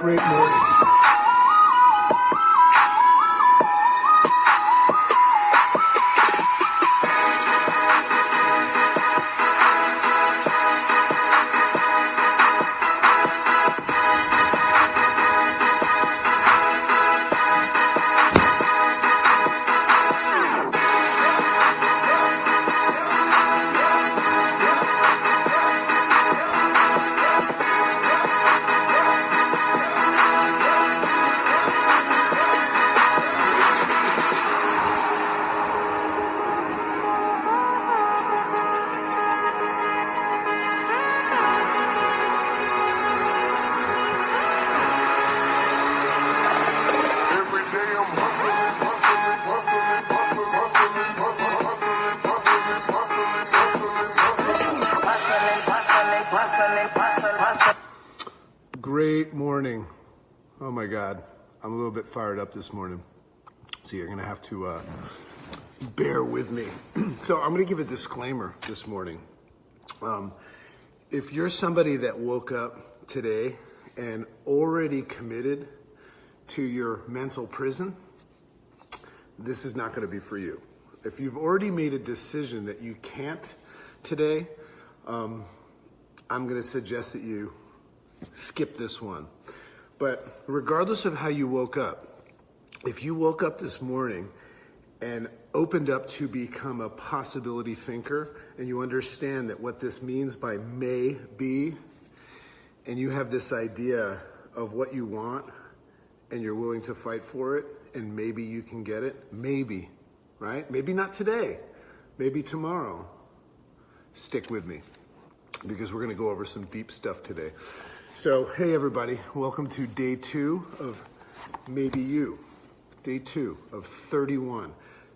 Great morning. Great morning. Oh my God, I'm a little bit fired up this morning. So you're gonna have to bear with me. So I'm gonna give a disclaimer this morning. If you're somebody that woke up today and already committed to your mental prison, this is not gonna be for you. If you've already made a decision that you can't today, I'm gonna suggest that you skip this one. But regardless of how you woke up, if you woke up this morning and opened up to become a possibility thinker, and you understand that what this means by may be, and you have this idea of what you want, and you're willing to fight for it, and maybe you can get it, maybe, right? Maybe not today, maybe tomorrow. Stick with me, because we're gonna go over some deep stuff today. So, hey everybody, welcome to day 2 of Maybe You. Day 2 of 31.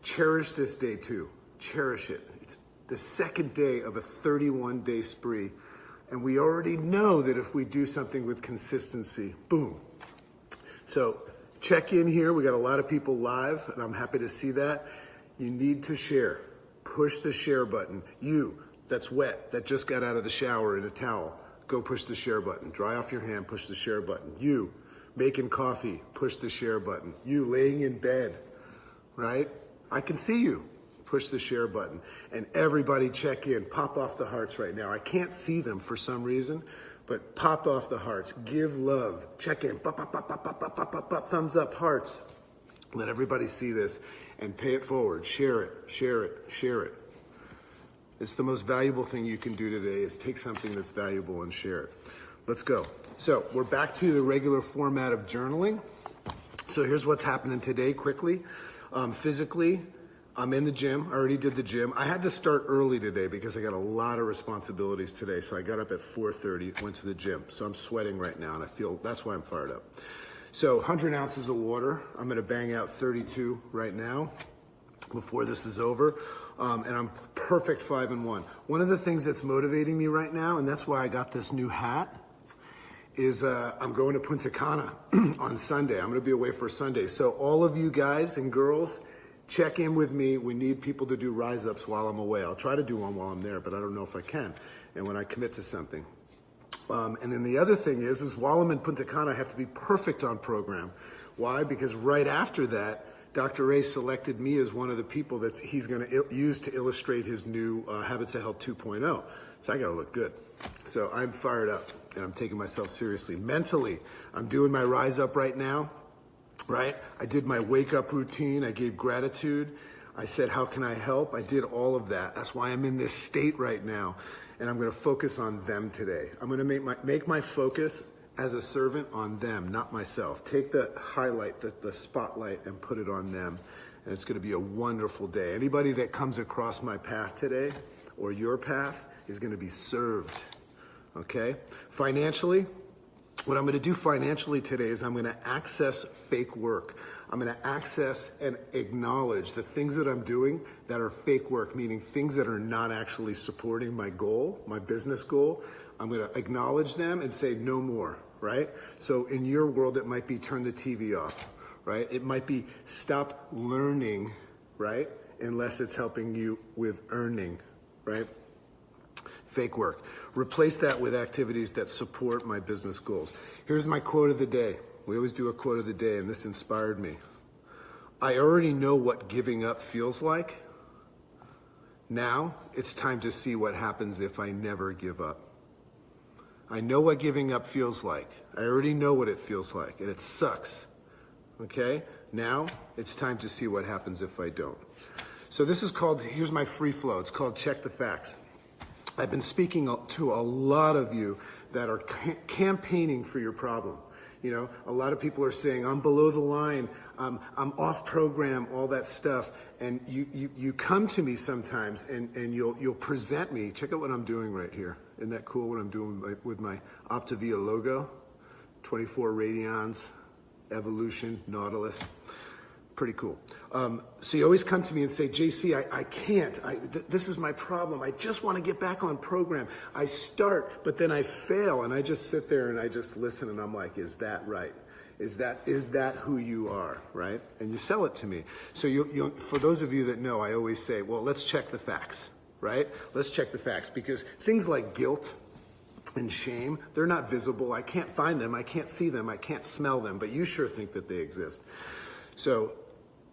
Cherish this day 2, cherish it. It's the second day of a 31-day spree. And we already know that if we do something with consistency, boom. So check in here, we got a lot of people live and I'm happy to see that. You need to share, push the share button. You, that's wet, that just got out of the shower in a towel. Go push the share button. Dry off your hand, push the share button. You making coffee, push the share button. You laying in bed, right? I can see you. Push the share button. And everybody check in. Pop off the hearts right now. I can't see them for some reason, but pop off the hearts. Give love. Check in. Pop, pop, pop, pop, pop, pop, pop, pop, pop. Thumbs up, hearts. Let everybody see this and pay it forward. Share it, share it, share it. It's the most valuable thing you can do today is take something that's valuable and share it. Let's go. So we're back to the regular format of journaling. So here's what's happening today quickly. Physically, I'm in the gym. I already did the gym. I had to start early today because I got a lot of responsibilities today. So I got up at 4:30, went to the gym. So I'm sweating right now and I feel, that's why I'm fired up. So 100 ounces of water. I'm gonna bang out 32 right now before this is over. And I'm perfect 5 and 1. One of the things that's motivating me right now, and that's why I got this new hat, is I'm going to Punta Cana on Sunday. I'm gonna be away for Sunday. So all of you guys and girls, check in with me. We need people to do rise ups while I'm away. I'll try to do one while I'm there, but I don't know if I can. And when I commit to something. And then the other thing is while I'm in Punta Cana, I have to be perfect on program. Why? Because right after that, Dr. Ray selected me as one of the people that he's going to use to illustrate his new Habits of Health 2.0. So I got to look good. So I'm fired up and I'm taking myself seriously. Mentally, I'm doing my rise up right now, right? I did my wake up routine. I gave gratitude. I said, how can I help? I did all of that. That's why I'm in this state right now. And I'm going to focus on them today. I'm going to make my focus as a servant on them, not myself. Take the highlight, the spotlight, and put it on them. And it's going to be a wonderful day. Anybody that comes across my path today, or your path, is going to be served, okay? Financially, what I'm going to do financially today is I'm going to access fake work. I'm going to access and acknowledge the things that I'm doing that are fake work, meaning things that are not actually supporting my goal, my business goal. I'm going to acknowledge them and say no more, right? So in your world, it might be turn the TV off, right? It might be stop learning, right? Unless it's helping you with earning, right? fake work. Replace that with activities that support my business goals. Here's my quote of the day. We always do a quote of the day, and this inspired me. I already know what giving up feels like. Now it's time to see what happens if I never give up. I know what giving up feels like. I already know what it feels like, and it sucks. Okay? Now it's time to see what happens if I don't. So this is called, here's my free flow. It's called Check the Facts. I've been speaking to a lot of you that are campaigning for your problem. You know, a lot of people are saying, I'm below the line, I'm off program, all that stuff. And you come to me sometimes and you'll present me. Check out what I'm doing right here. Isn't that cool what I'm doing with my Optavia logo? 24 radions, evolution, Nautilus. Pretty cool. So you always come to me and say, JC, I can't. This is my problem. I just want to get back on program. I start, but then I fail. And I just sit there and I just listen and I'm like, is that right? Is that who you are, right? And you sell it to me. So for those of you that know, I always say, well, let's check the facts, right? Let's check the facts, because things like guilt and shame, they're not visible. I can't find them. I can't see them. I can't smell them, but you sure think that they exist. So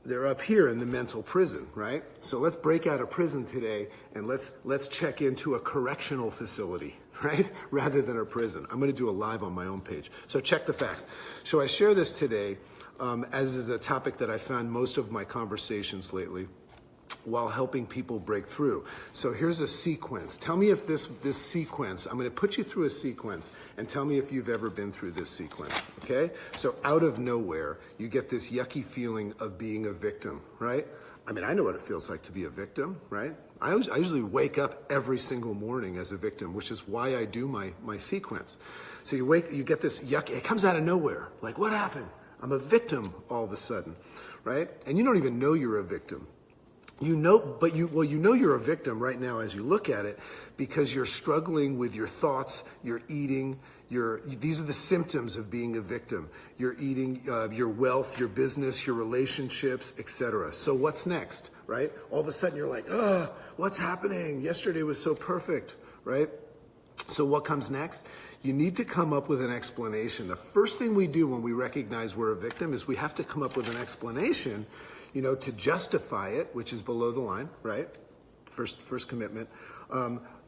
they're up here in the mental prison, right? So let's break out of prison today and let's check into a correctional facility, right? Rather than a prison. I'm going to do a live on my own page. So check the facts. So I share this today as is a topic that I found most of my conversations lately while helping people break through. So here's a sequence. Tell me if this sequence, I'm going to put you through a sequence and tell me if you've ever been through this sequence, okay? So out of nowhere, you get this yucky feeling of being a victim, right? I mean, I know what it feels like to be a victim, right? I usually wake up every single morning as a victim, which is why I do my sequence. So you get this yucky, it comes out of nowhere. Like, what happened? I'm a victim all of a sudden, right? And you don't even know you're a victim. You know you're a victim right now as you look at it, because you're struggling with your thoughts, your eating, these are the symptoms of being a victim. You're eating your wealth, your business, your relationships, etc. So what's next, right? All of a sudden you're like, what's happening? Yesterday was so perfect, right? So what comes next? You need to come up with an explanation. The first thing we do when we recognize we're a victim is we have to come up with an explanation, you know, to justify it, which is below the line, right? First commitment.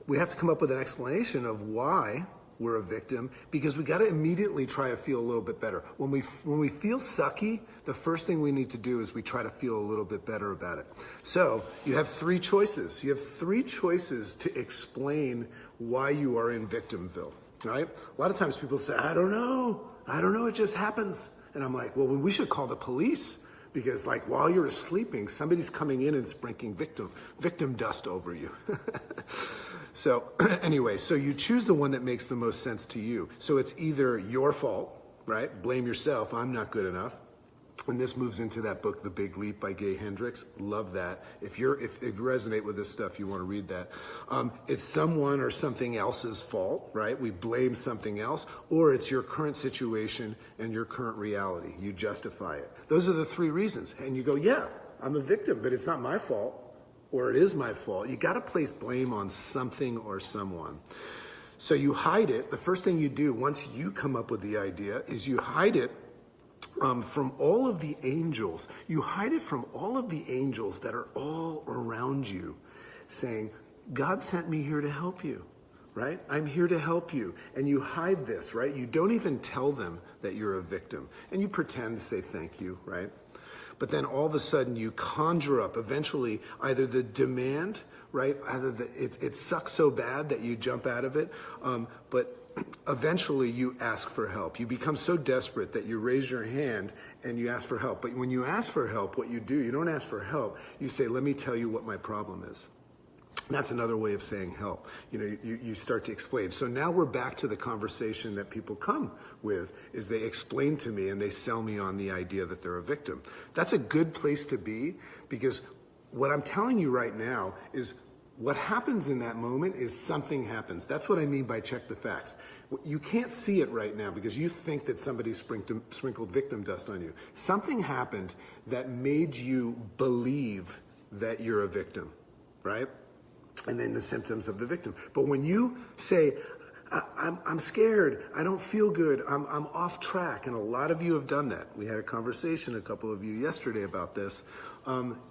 We have to come up with an explanation of why we're a victim, because we got to immediately try to feel a little bit better. When we feel sucky, the first thing we need to do is we try to feel a little bit better about it. So you have three choices. You have three choices to explain why you are in victimville, right? A lot of times people say, I don't know, it just happens. And I'm like, well, we should call the police. Because like while you're sleeping, somebody's coming in and sprinkling victim dust over you. So anyway, so you choose the one that makes the most sense to you. So it's either your fault, right? Blame yourself, I'm not good enough. And this moves into that book, The Big Leap by Gay Hendricks. Love that. If you resonate with this stuff, you want to read that. It's someone or something else's fault, right? We blame something else, or it's your current situation and your current reality. You justify it. Those are the three reasons. And you go, yeah, I'm a victim, but it's not my fault, or it is my fault. You got to place blame on something or someone. So you hide it. The first thing you do once you come up with the idea is you hide it from all of the angels. You hide it from all of the angels that are all around you, saying, God sent me here to help you, right? I'm here to help you. And you hide this, right? You don't even tell them that you're a victim. And you pretend to say thank you, right? But then all of a sudden you conjure up eventually either the demand, right? Either it sucks so bad that you jump out of it, but eventually you ask for help. You become so desperate that you raise your hand and you ask for help. But when you ask for help, what you do, you don't ask for help. You say, let me tell you what my problem is. And that's another way of saying help. You know, you start to explain. So now we're back to the conversation that people come with, is they explain to me and they sell me on the idea that they're a victim. That's a good place to be, because what I'm telling you right now is what happens in that moment is something happens. That's what I mean by check the facts. You can't see it right now because you think that somebody sprinkled victim dust on you. Something happened that made you believe that you're a victim, right? and then the symptoms of the victim. But when you say, I'm scared, I don't feel good, I'm off track, and a lot of you have done that. We had a conversation, a couple of you yesterday about this.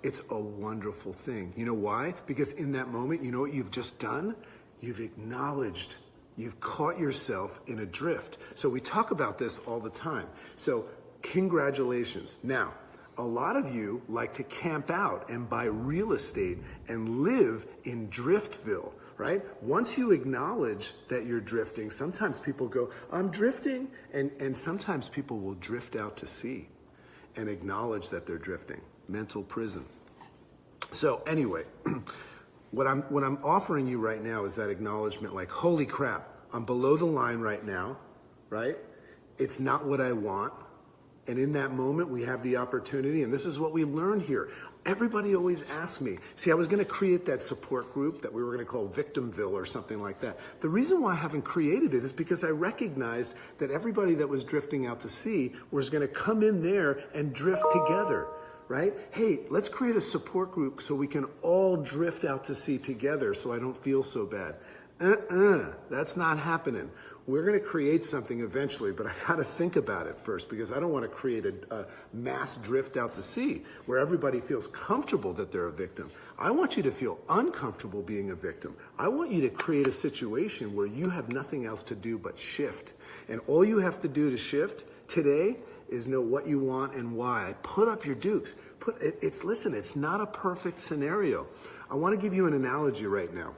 It's a wonderful thing. You know why? Because in that moment, you know what you've just done? You've acknowledged, you've caught yourself in a drift. So we talk about this all the time. So congratulations. Now, a lot of you like to camp out and buy real estate and live in Driftville, right? Once you acknowledge that you're drifting, sometimes people go, I'm drifting. And sometimes people will drift out to sea and acknowledge that they're drifting. Mental prison. So anyway, what I'm offering you right now is that acknowledgement, like, holy crap, I'm below the line right now, right? It's not what I want. And in that moment, we have the opportunity, and this is what we learn here. Everybody always asks me, see, I was going to create that support group that we were going to call Victimville or something like that. The reason why I haven't created it is because I recognized that everybody that was drifting out to sea was going to come in there and drift together, right? Hey, let's create a support group so we can all drift out to sea together so I don't feel so bad. That's not happening. We're going to create something eventually, but I got to think about it first because I don't want to create a mass drift out to sea where everybody feels comfortable that they're a victim. I want you to feel uncomfortable being a victim. I want you to create a situation where you have nothing else to do but shift. And all you have to do to shift today is know what you want and why. Put up your dukes. Listen, it's not a perfect scenario. I want to give you an analogy right now,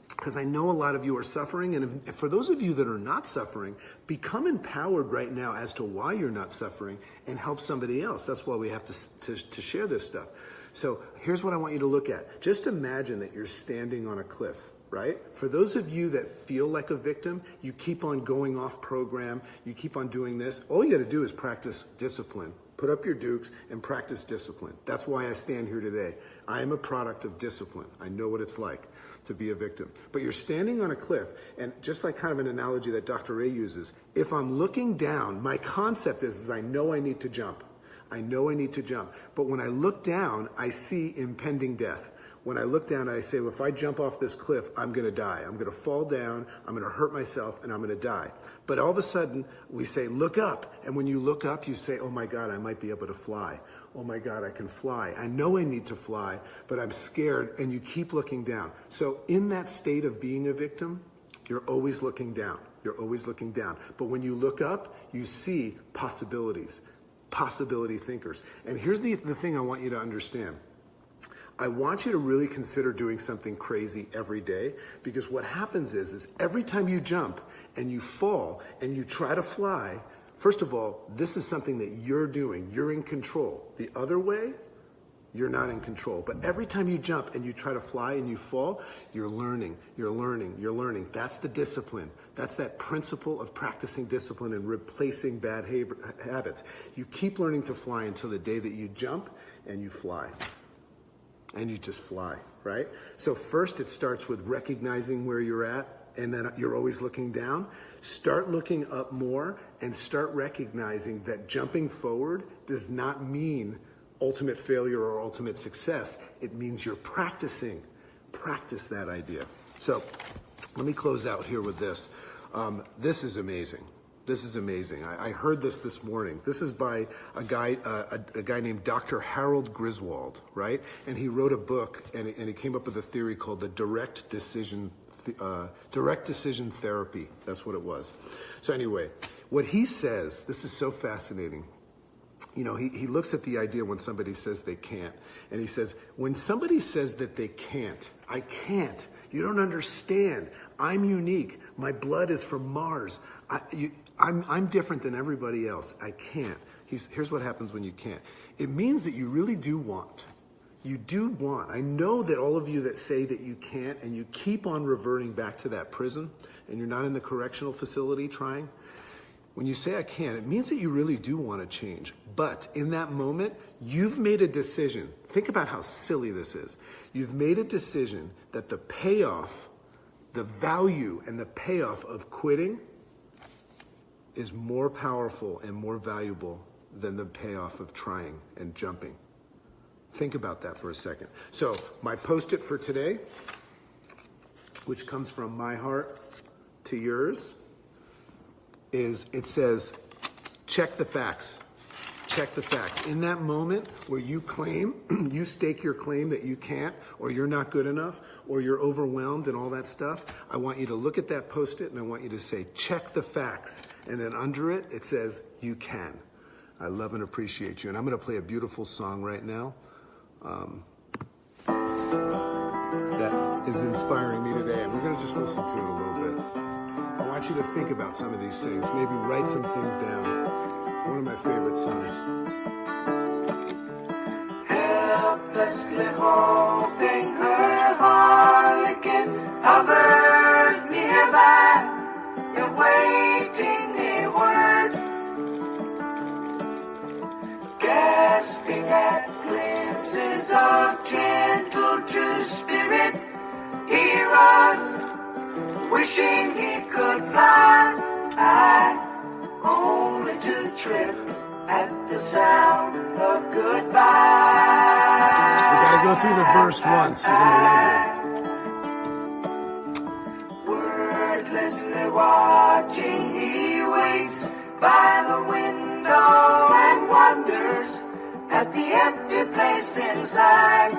because I know a lot of you are suffering, and for those of you that are not suffering, become empowered right now as to why you're not suffering and help somebody else. That's why we have to share this stuff. So here's what I want you to look at. Just imagine that you're standing on a cliff, right? For those of you that feel like a victim, you keep on going off program, you keep on doing this. All you got to do is practice discipline. Put up your dukes and practice discipline. That's why I stand here today. I am a product of discipline. I know what it's like to be a victim. But you're standing on a cliff, and just like kind of an analogy that Dr. Ray uses, if I'm looking down, my concept is I know I need to jump. I know I need to jump. But when I look down, I see impending death. When I look down, I say, well, if I jump off this cliff, I'm going to die. I'm going to fall down, I'm going to hurt myself, and I'm going to die. But all of a sudden, we say, look up. And when you look up, you say, oh my God, I might be able to fly. Oh my God, I can fly. I know I need to fly, but I'm scared. And you keep looking down. So in that state of being a victim, you're always looking down. You're always looking down. But when you look up, you see possibilities, possibility thinkers. And here's the thing I want you to understand. I want you to really consider doing something crazy every day, because what happens is every time you jump and you fall and you try to fly, first of all, this is something that you're doing. You're in control. The other way, you're not in control. But every time you jump and you try to fly and you fall, you're learning, you're learning, you're learning. That's the discipline. That's that principle of practicing discipline and replacing bad habits. You keep learning to fly until the day that you jump and you fly. And you just fly, right? So first it starts with recognizing where you're at, and then you're always looking down. Start looking up more and start recognizing that jumping forward does not mean ultimate failure or ultimate success. It means you're practicing. Practice that idea. So let me close out here with this. This is amazing. This is amazing. I heard this morning. This is by a guy named Dr. Harold Griswold, right? And he wrote a book, and he came up with a theory called the direct decision therapy. That's what it was. So anyway, what he says, this is so fascinating. You know, he looks at the idea when somebody says they can't. And he says, when somebody says that they can't, I can't. You don't understand. I'm unique. My blood is from Mars. I'm different than everybody else. I can't. Here's what happens when you can't. It means that you really do want. You do want. I know that all of you that say that you can't and you keep on reverting back to that prison and you're not in the correctional facility trying. When you say I can't, it means that you really do want to change. But in that moment, you've made a decision. Think about how silly this is. You've made a decision that the payoff, the value and the payoff of quitting is more powerful and more valuable than the payoff of trying and jumping. Think about that for a second. So my post-it for today, which comes from my heart to yours, is it says, check the facts. Check the facts. In that moment where you claim, you stake your claim that you can't, or you're not good enough, or you're overwhelmed and all that stuff, I want you to look at that Post-it and I want you to say, check the facts. And then under it, it says, you can. I love and appreciate you. And I'm going to play a beautiful song right now that is inspiring me today. And we're going to just listen to it a little bit. I want you to think about some of these things. Maybe write some things down. One of my favorite songs. Helplessly hoping her harlequin hovers nearby, awaiting a word, gasping at glimpses of gentle true spirit. He runs, wishing he could fly, only to trip at the sound of goodbye. We gotta go through the verse once. You're gonna love this. Wordlessly watching, he waits by the window and wonders at the empty place inside.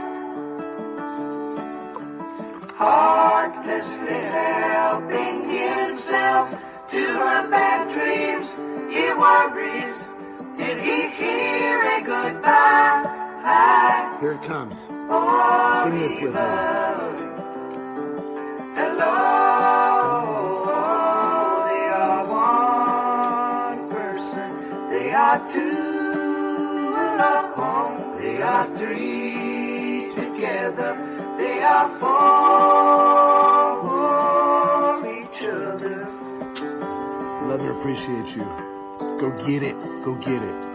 Heartlessly helping himself to her bad dreams, he worries, did he hear a goodbye? Here it comes. Oh, sing this with me. Hello, they are one person, they are two alone, they are three together, they are for each other. Love and appreciate you. Go get it. Go get it.